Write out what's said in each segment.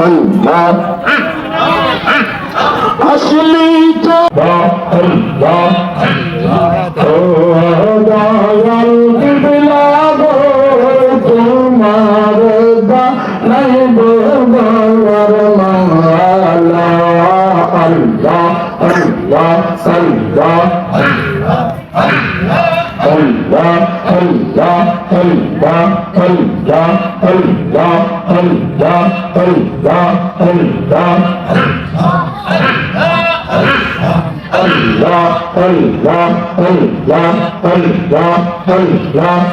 আল্লাহ আসলি তো আল্লাহ ও দয়াল কিবলা গো তোমার নাই বলার মাওলা আল্লাহ আল্লাহ আল্লাহ Allah, Allah, Allah, Allah, Allah, Allah, Allah, Allah. Allah, Allah, Allah, Allah,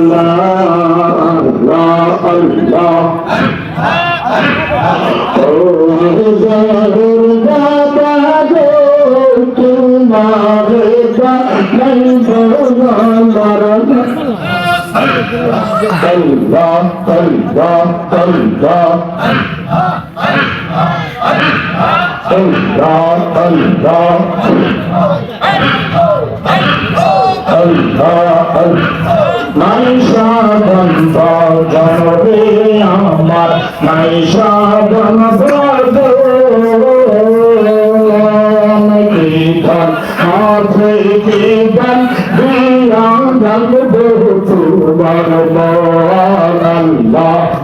Allah, Allah, Allah, Allah. Oh, Baba, tumhare nahi bhagwan Allah, Allah, Allah. Allah, Allah, Allah, Maisha banda janore amar, Maisha banda kitan, aapse kitan, diya jang betu bhagwan Allah, Allah.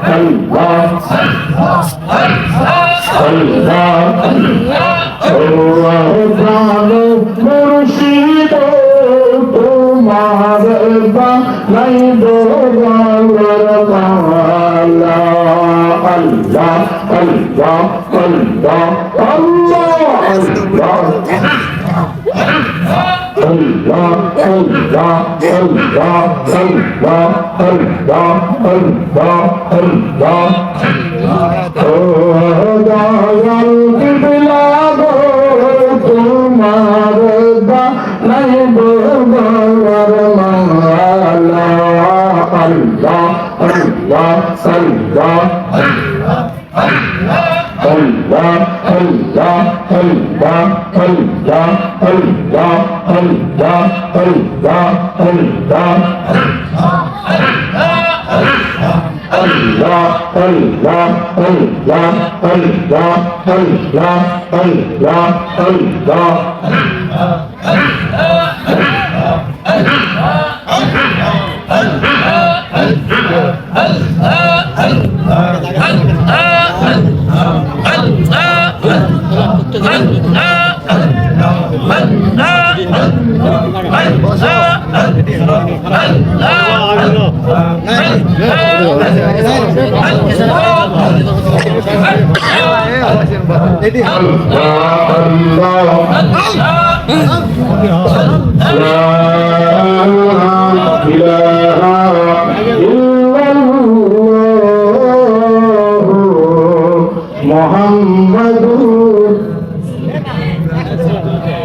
Allah, Allah, জানো মুর্শিদ তোমার নাই দোলার মালা আল্লাহ আল্লাহ আল্লাহ আল্লাহ আল্লাহ Allah, Allah, Allah, Allah, Allah, Allah, Allah. Oh, dayal kibla go, tumhar nay bhagwan mawla. Allah, Allah, Allah. Allah, Allah, Allah, Allah, Allah, Allah, Allah, Allah. Allah, Allah, Allah, Allah, Allah, Allah,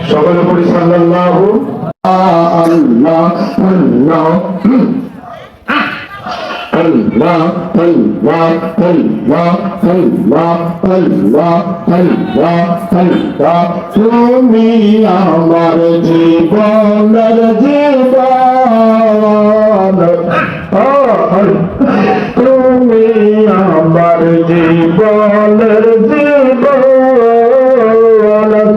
সকলে পড়ি সাল্লাল্লাহু আল্লাহ আল্লাহ Allah, Allah, Allah, Allah, Allah, Allah, Allah. তুমি আমার জীবনের জীবন, তুমি আমার জীবনের জীবন,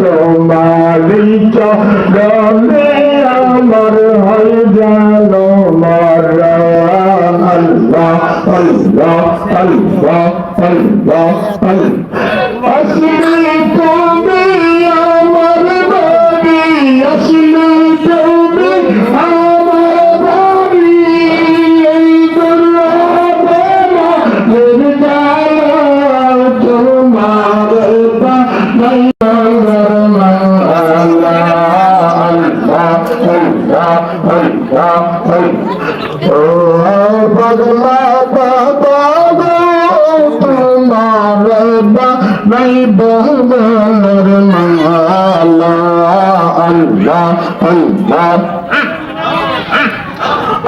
তোমারি চরণে আমার হয় জানো মরণ। Allah, Allah, Allah, Allah, Allah. আসলে তুমি আমার বাড়ি, আসলে তুমি আমার বাড়ি, এই দুর্লভে মনের জ্বালা তোমার বানাই নাই বদলের মালা আল্লাহ আল্লাহ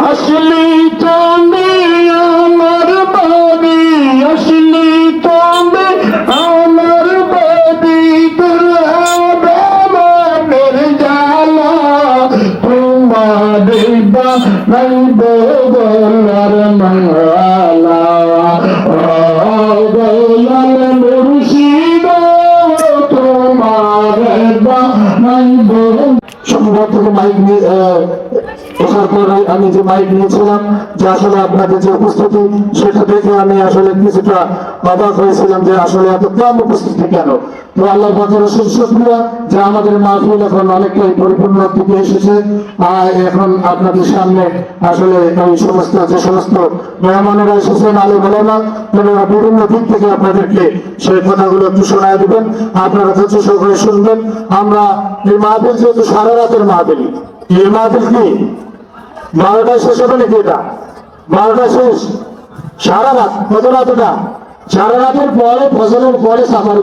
আসলি তুমি আমার বাড়ি আসলি তুমি আমার বাড়ি দুর্লভে মনের জ্বালা তোমার নাই বদলের মালা মাইক নিয়ে আসার পরে আমি যে মাইক নিয়েছিলাম, যে আসলে আপনাদের যে উপস্থিতি সেটা দেখে আমি আসলে কিছুটা অবাক হয়েছিলাম যে আসলে এত কম উপস্থিতি কেন। তো আল্লাহ পাকের অশেষ শুকরিয়া যে আমাদের মাহফিল এখন অনেকটাই পরিপূর্ণর দিকে এসেছে। আর এখন আপনাদের সামনে আসলে এই সমস্ত যে সমস্ত মেহমানেরা এসেছেন আলেম ওলামা, ওনারা বিভিন্ন দিক থেকে আপনাদেরকে সেই কথাগুলো একটু শোনায় দেবেন, আপনারা ধৈর্য সহকারে শুনবেন। আমরা এই মাহফিল যেহেতু সারা রাতের মাহফিল, এই মাহফিল কি 12টায় শেষ হবে নাকি? এটা 12টায় শেষ, সারা রাত। কত রাত? এটা সারা রাতের পরে, ফজলের পরে সাফার